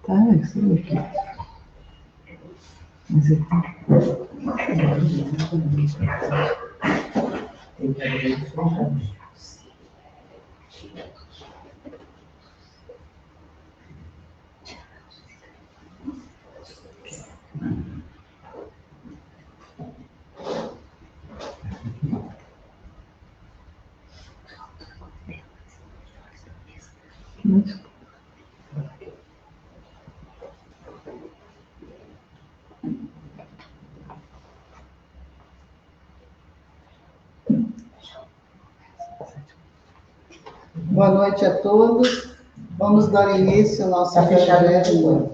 Tá, isso aqui. Mas aqui. Boa noite a todos. Vamos dar início ao nosso evangelho.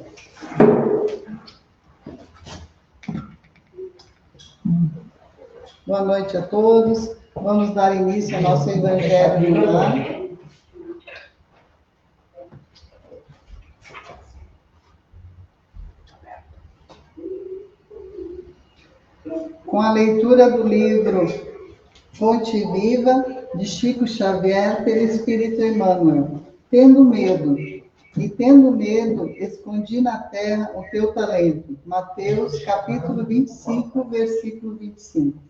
Boa noite a todos. Vamos dar início ao nosso evangelho do lar. Com a leitura do livro Fonte Viva, de Chico Xavier, pelo Espírito Emmanuel. Tendo medo, escondi na terra o teu talento. Mateus, capítulo 25, versículo 25.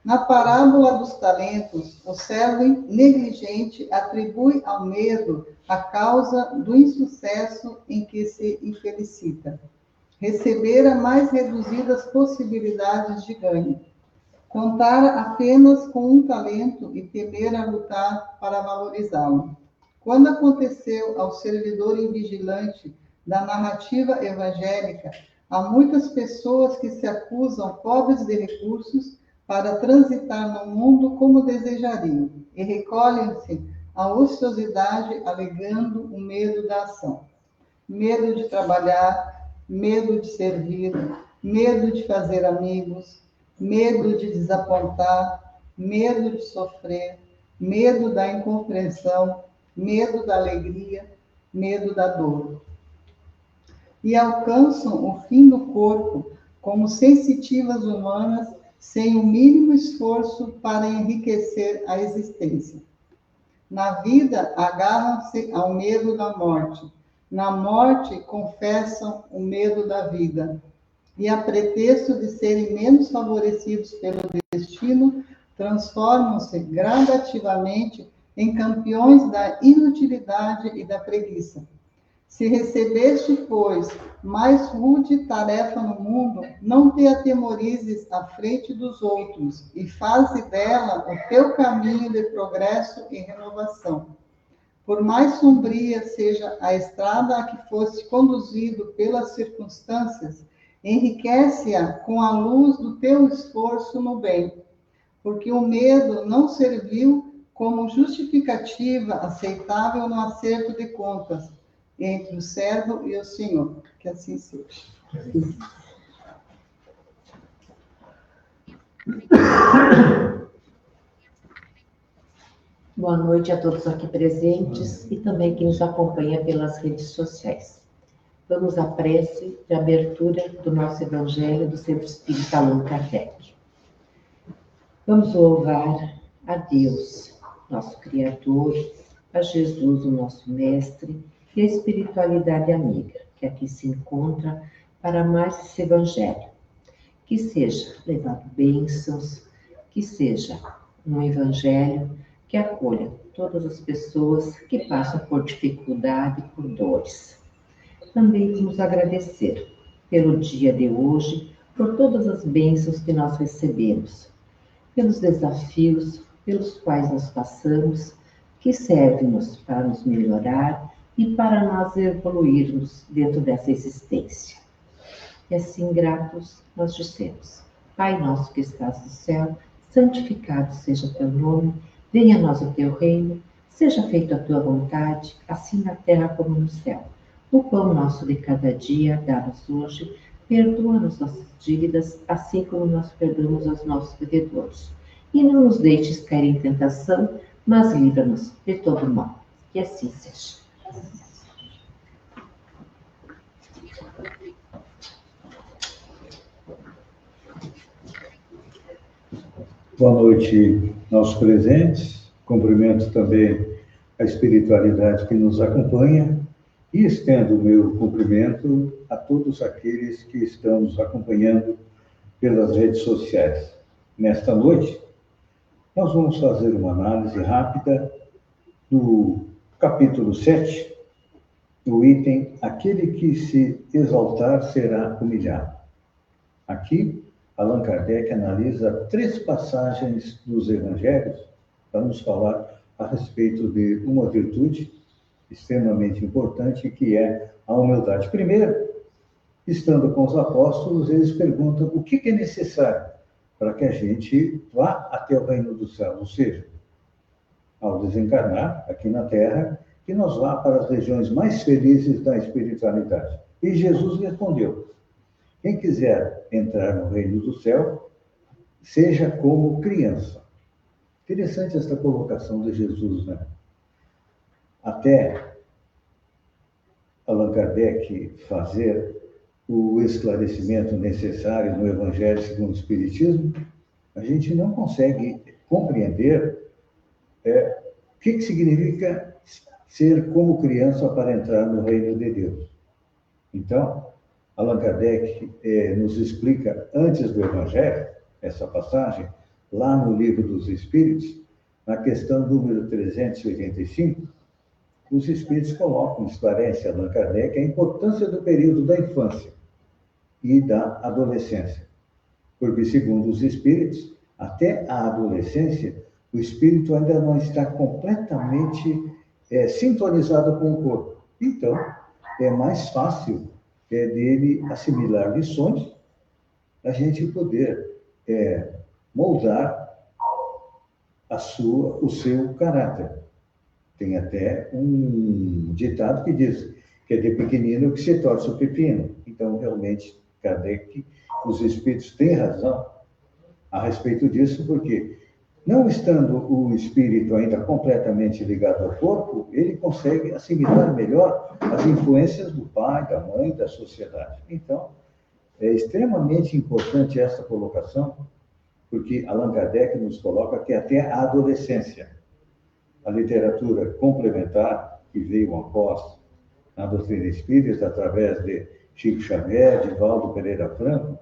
Na parábola dos talentos, o servo negligente atribui ao medo a causa do insucesso em que se infelicita. Receber as mais reduzidas possibilidades de ganho. Contar apenas com um talento e temer a lutar para valorizá-lo. Quando aconteceu ao servidor invigilante da narrativa evangélica, há muitas pessoas que se acusam pobres de recursos para transitar no mundo como desejariam e recolhem-se à ociosidade alegando o medo da ação. Medo de trabalhar, medo de servir, medo de fazer amigos, medo de desapontar, medo de sofrer, medo da incompreensão, medo da alegria, medo da dor. E alcançam o fim do corpo como sensitivas humanas sem o mínimo esforço para enriquecer a existência. Na vida, agarram-se ao medo da morte. Na morte, confessam o medo da vida. E, a pretexto de serem menos favorecidos pelo destino, transformam-se gradativamente em campeões da inutilidade e da preguiça. Se recebeste, pois, mais rude tarefa no mundo, não te atemorizes à frente dos outros, e faze dela o teu caminho de progresso e renovação. Por mais sombria seja a estrada a que fosse conduzido pelas circunstâncias, enriquece-a com a luz do teu esforço no bem, porque o medo não serviu como justificativa aceitável no acerto de contas entre o servo e o Senhor. Que assim seja. Boa noite a todos aqui presentes e também quem nos acompanha pelas redes sociais. Vamos à prece de abertura do nosso Evangelho do Centro Espírita Allan Kardec. Vamos louvar a Deus, nosso Criador, a Jesus, o nosso Mestre, e a espiritualidade amiga, que aqui se encontra para mais esse Evangelho. Que seja levado bênçãos, que seja um Evangelho que acolha todas as pessoas que passam por dificuldade, por dores. Também vamos agradecer pelo dia de hoje, por todas as bênçãos que nós recebemos, pelos desafios pelos quais nós passamos, que servem-nos para nos melhorar e para nós evoluirmos dentro dessa existência. E assim, gratos, nós dissemos: Pai nosso que estás no céu, santificado seja o teu nome, venha a nós o teu reino, seja feita a tua vontade, assim na terra como no céu. O pão nosso de cada dia dá-nos hoje, perdoa-nos nossas dívidas, assim como nós perdoamos aos nossos devedores. E não nos deixes cair em tentação, mas livra-nos de todo mal. Que assim seja. Boa noite aos presentes. Cumprimento também a espiritualidade que nos acompanha e estendo o meu cumprimento a todos aqueles que estão nos acompanhando pelas redes sociais. Nesta noite, nós vamos fazer uma análise rápida do capítulo 7, do item "Aquele que se exaltar será humilhado". Aqui, Allan Kardec analisa 3 passagens dos evangelhos para nos falar a respeito de uma virtude extremamente importante, que é a humildade. Primeiro, estando com os apóstolos, eles perguntam o que é necessário para que a gente vá até o reino do céu, ou seja, ao desencarnar aqui na Terra, que nós vá para as regiões mais felizes da espiritualidade. E Jesus respondeu: quem quiser entrar no reino do céu, seja como criança. Interessante esta colocação de Jesus, né? Até Allan Kardec fazer o esclarecimento necessário no Evangelho segundo o Espiritismo, a gente não consegue compreender o que significa ser como criança para entrar no reino de Deus. Então, Allan Kardec nos explica, antes do Evangelho, essa passagem, lá no Livro dos Espíritos, na questão número 385, os Espíritos colocam, esclarece Allan Kardec, a importância do período da infância e da adolescência. Porque, segundo os Espíritos, até a adolescência, o espírito ainda não está completamente sintonizado com o corpo. Então, é mais fácil dele assimilar lições, a gente poder moldar o seu caráter. Tem até um ditado que diz que é de pequenino que se torce o pepino. Então, realmente, Kardec, os espíritos têm razão a respeito disso, porque, não estando o espírito ainda completamente ligado ao corpo, ele consegue assimilar melhor as influências do pai, da mãe, da sociedade. Então, é extremamente importante essa colocação, porque Allan Kardec nos coloca que até a adolescência, a literatura complementar que veio após a doutrina espírita, através de Chico Xavier, de Valdo Pereira Franco,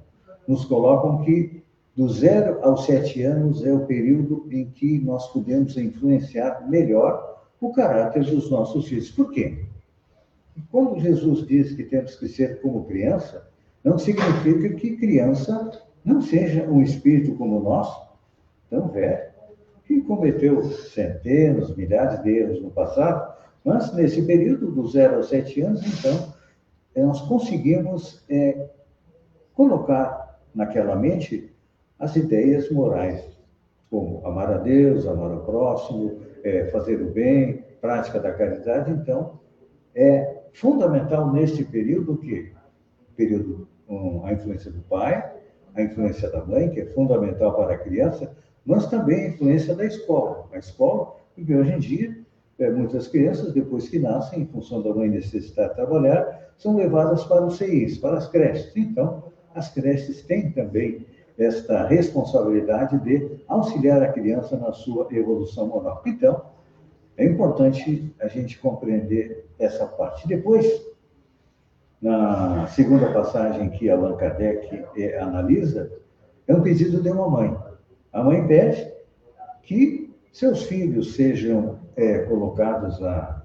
nos colocam que do 0 aos 7 anos é o período em que nós podemos influenciar melhor o caráter dos nossos filhos. Por quê? Quando Jesus diz que temos que ser como criança, não significa que criança não seja um espírito como o nosso, tão velho, que cometeu centenas, milhares de erros no passado, mas nesse período, do 0 aos 7 anos, então, nós conseguimos colocar naquela mente as ideias morais, como amar a Deus, amar ao próximo, fazer o bem, prática da caridade. Então, é fundamental neste período a influência do pai, a influência da mãe, que é fundamental para a criança, mas também a influência da escola. A escola, porque hoje em dia, muitas crianças, depois que nascem, em função da mãe necessitar trabalhar, são levadas para os CIs, para as creches. Então, as creches têm também esta responsabilidade de auxiliar a criança na sua evolução moral. Então, é importante a gente compreender essa parte. Depois, na segunda passagem que Allan Kardec analisa, é um pedido de uma mãe. A mãe pede que seus filhos sejam colocados à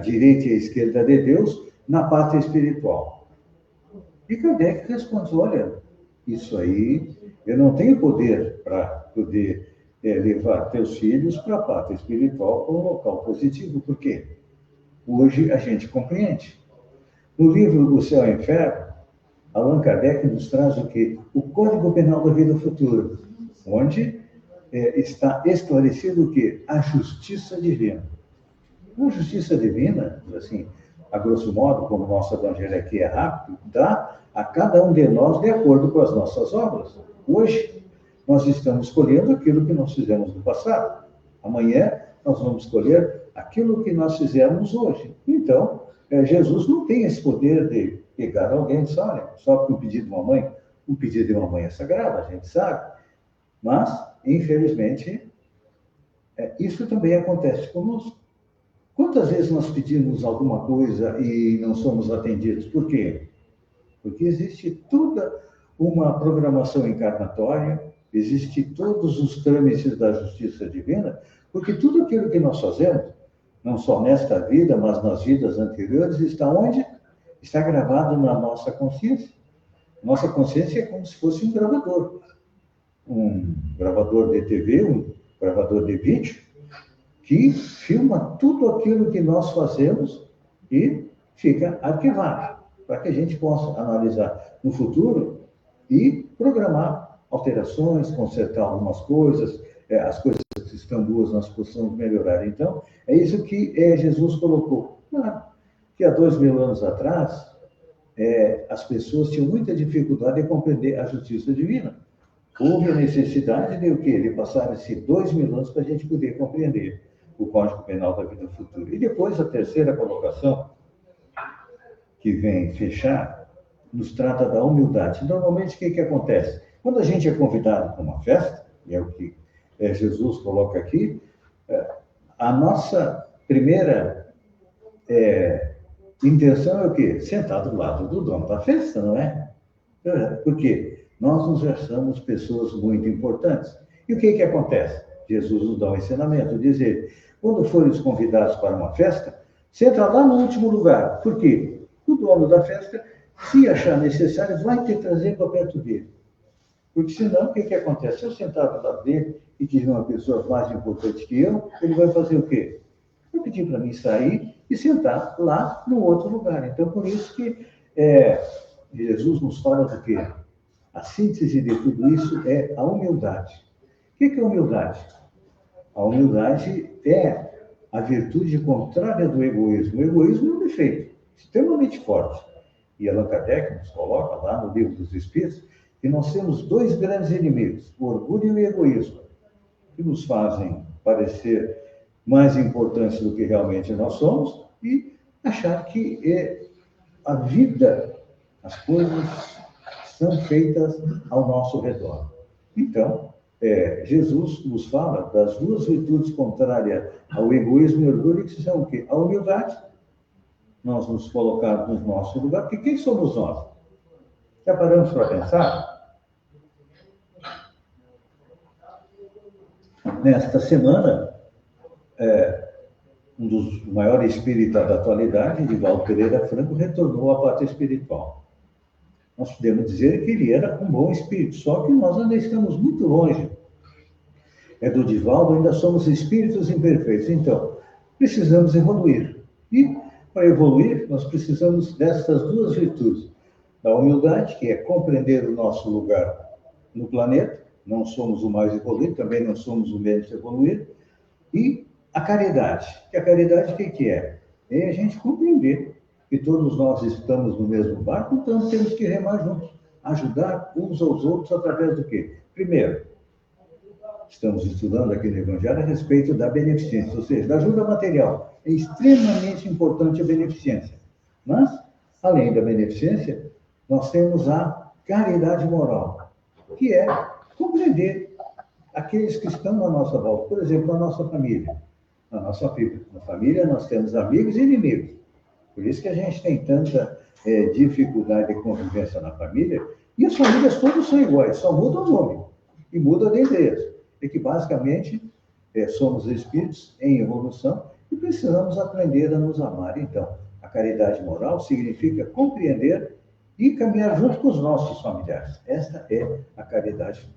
direita e à esquerda de Deus na pátria espiritual. E Kardec responde: olha, isso aí, eu não tenho poder para poder levar teus filhos para a pátria espiritual, para um local positivo. Por quê? Hoje a gente compreende. No livro O Céu e o Inferno, Allan Kardec nos traz o quê? O Código Penal da Vida Futura, onde está esclarecido o quê? A justiça divina. A justiça divina, assim, a grosso modo, como o nosso evangelho aqui é rápido, dá a cada um de nós de acordo com as nossas obras. Hoje, nós estamos escolhendo aquilo que nós fizemos no passado. Amanhã, nós vamos escolher aquilo que nós fizemos hoje. Então, Jesus não tem esse poder de pegar alguém e dizer, olha, só porque um pedido de uma mãe é sagrado, a gente sabe, mas, infelizmente, isso também acontece conosco. Quantas vezes nós pedimos alguma coisa e não somos atendidos? Por quê? Porque existe toda uma programação encarnatória, existe todos os trâmites da justiça divina, porque tudo aquilo que nós fazemos, não só nesta vida, mas nas vidas anteriores, está onde? Está gravado na nossa consciência. Nossa consciência é como se fosse um gravador de TV, um gravador de vídeo, que filma tudo aquilo que nós fazemos e fica arquivado, para que a gente possa analisar no futuro e programar alterações, consertar algumas coisas, as coisas que estão boas nós possamos melhorar. Então, é isso que Jesus colocou. Claro que há 2000 anos atrás, as pessoas tinham muita dificuldade de compreender a justiça divina. Houve a necessidade de o quê? De passar esses 2000 anos para a gente poder compreender o Código Penal da Vida Futura. E depois, a terceira colocação, que vem fechar, nos trata da humildade. Normalmente, o que acontece? Quando a gente é convidado para uma festa, e é o que Jesus coloca aqui, a nossa primeira intenção é o quê? Sentar do lado do dono da festa, não é? Por quê? Nós nos achamos pessoas muito importantes. E o que acontece? Jesus nos dá um ensinamento, dizer, quando forem convidados para uma festa, senta lá no último lugar. Por quê? O dono da festa, se achar necessário, vai te trazer para perto dele. Porque senão, o que acontece? Se eu sentar do lado dele e tiver uma pessoa mais importante que eu, ele vai fazer o quê? Vai pedir para mim sair e sentar lá no outro lugar. Então, por isso que Jesus nos fala do quê? A síntese de tudo isso é a humildade. O que é humildade? A humildade é a virtude contrária do egoísmo. O egoísmo é um defeito extremamente forte. E Allan Kardec nos coloca lá no Livro dos Espíritos que nós temos dois grandes inimigos, o orgulho e o egoísmo, que nos fazem parecer mais importantes do que realmente nós somos e achar que a vida, as coisas são feitas ao nosso redor. Então, Jesus nos fala das duas virtudes contrárias ao egoísmo e ao orgulho, que são o quê? A humildade, nós nos colocarmos no nosso lugar, porque quem somos nós? Já paramos para pensar? Nesta semana, um dos maiores espíritas da atualidade, Divaldo Pereira Franco, retornou à pátria espiritual. Nós podemos dizer que ele era um bom espírito, só que nós ainda estamos muito longe. Do Divaldo, ainda somos espíritos imperfeitos. Então, precisamos evoluir. E, para evoluir, nós precisamos dessas duas virtudes. Da humildade, que é compreender o nosso lugar no planeta, não somos o mais evoluído, também não somos o menos evoluído, e a caridade. Que a caridade, o que é? É a gente compreender que todos nós estamos no mesmo barco, então temos que remar juntos, ajudar uns aos outros através do quê? Primeiro, estamos estudando aqui no Evangelho a respeito da beneficência, ou seja, da ajuda material. É extremamente importante a beneficência. Mas, além da beneficência, nós temos a caridade moral, que é compreender aqueles que estão na nossa volta. Por exemplo, a nossa família. Na família nós temos amigos e inimigos. Por isso que a gente tem tanta dificuldade de convivência na família. E as famílias todas são iguais, só muda o nome e muda a endereço. É que, basicamente, somos espíritos em evolução e precisamos aprender a nos amar. Então, a caridade moral significa compreender e caminhar junto com os nossos familiares. Esta é a caridade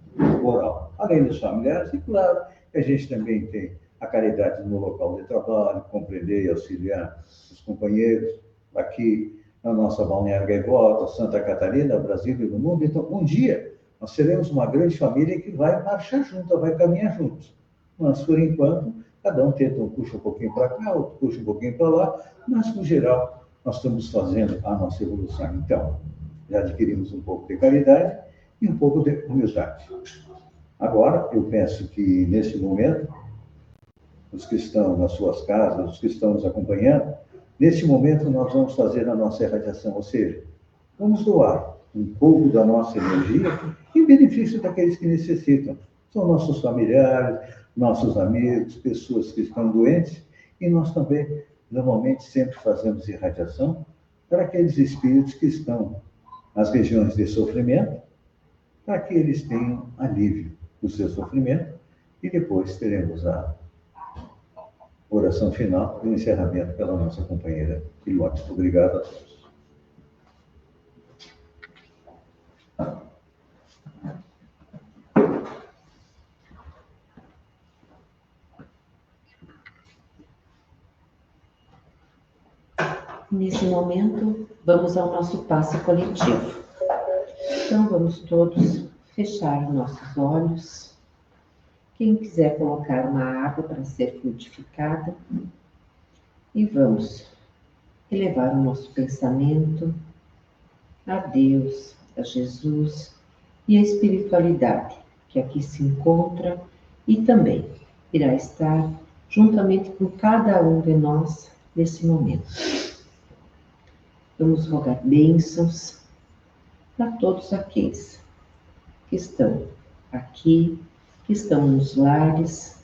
moral. Além dos familiares, e claro, a gente também tem a caridade no local de trabalho, compreender e auxiliar os companheiros aqui na nossa Balneário Gaivota, Santa Catarina, Brasil e no mundo. Então, um dia, nós seremos uma grande família que vai marchar junto, vai caminhar juntos. Mas, por enquanto, cada um puxa um pouquinho para cá, outro puxa um pouquinho para lá, mas, no geral, nós estamos fazendo a nossa evolução. Então, já adquirimos um pouco de caridade e um pouco de humildade. Agora, eu penso que, nesse momento, os que estão nas suas casas, os que estão nos acompanhando, nesse momento nós vamos fazer a nossa irradiação, ou seja, vamos doar um pouco da nossa energia em benefício daqueles que necessitam. São nossos familiares, nossos amigos, pessoas que estão doentes, e nós também, normalmente, sempre fazemos irradiação para aqueles espíritos que estão nas regiões de sofrimento, para que eles tenham alívio do seu sofrimento, e depois teremos a oração final e o encerramento pela nossa companheira Pilote. Obrigado a todos. Nesse momento, vamos ao nosso passe coletivo. Então, vamos todos fechar nossos olhos. Quem quiser colocar uma água para ser fluidificada. E vamos elevar o nosso pensamento a Deus, a Jesus e a espiritualidade que aqui se encontra e também irá estar juntamente com cada um de nós nesse momento. Vamos rogar bênçãos para todos aqueles que estão aqui, que estão nos lares,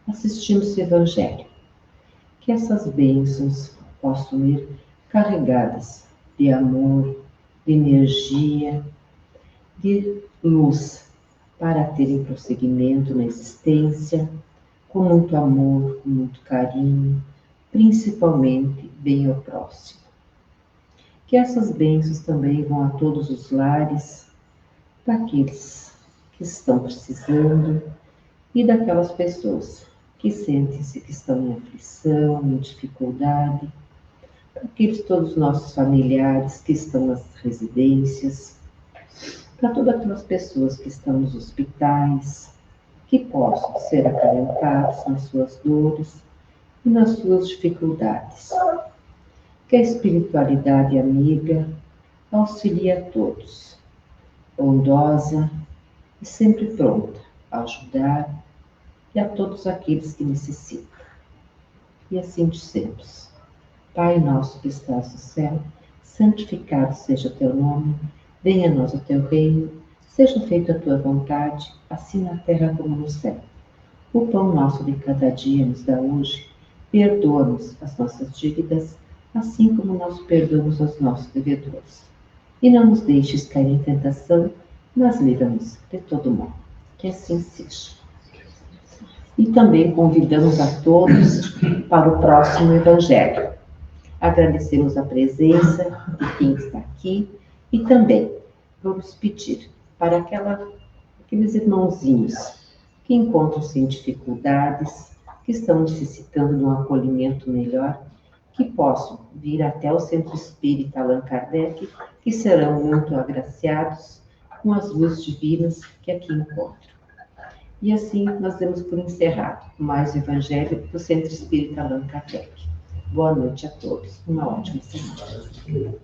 assistindo esse Evangelho. Que essas bênçãos possam ir carregadas de amor, de energia, de luz, para terem prosseguimento na existência, com muito amor, com muito carinho, principalmente bem ao próximo. Que essas bênçãos também vão a todos os lares, daqueles que estão precisando e daquelas pessoas que sentem-se que estão em aflição, em dificuldade, para aqueles todos os nossos familiares que estão nas residências, para todas aquelas pessoas que estão nos hospitais, que possam ser acalentados nas suas dores e nas suas dificuldades. Que a espiritualidade amiga auxilie a todos, bondosa e sempre pronta a ajudar e a todos aqueles que necessitam. E assim dizemos: Pai nosso que estás no céu, santificado seja o teu nome, venha a nós o teu reino, seja feita a tua vontade, assim na terra como no céu. O pão nosso de cada dia nos dá hoje, perdoa-nos as nossas dívidas, assim como nós perdoamos aos nossos devedores. E não nos deixes cair em tentação, mas livra-nos de todo mal. Que assim seja. E também convidamos a todos para o próximo Evangelho. Agradecemos a presença de quem está aqui e também vamos pedir para aqueles irmãozinhos que encontram-se em dificuldades, que estão necessitando de um acolhimento melhor, que possam vir até o Centro Espírita Allan Kardec, que serão muito agraciados com as luzes divinas que aqui encontram. E assim nós damos por encerrado mais o Evangelho do Centro Espírita Allan Kardec. Boa noite a todos. Uma ótima semana.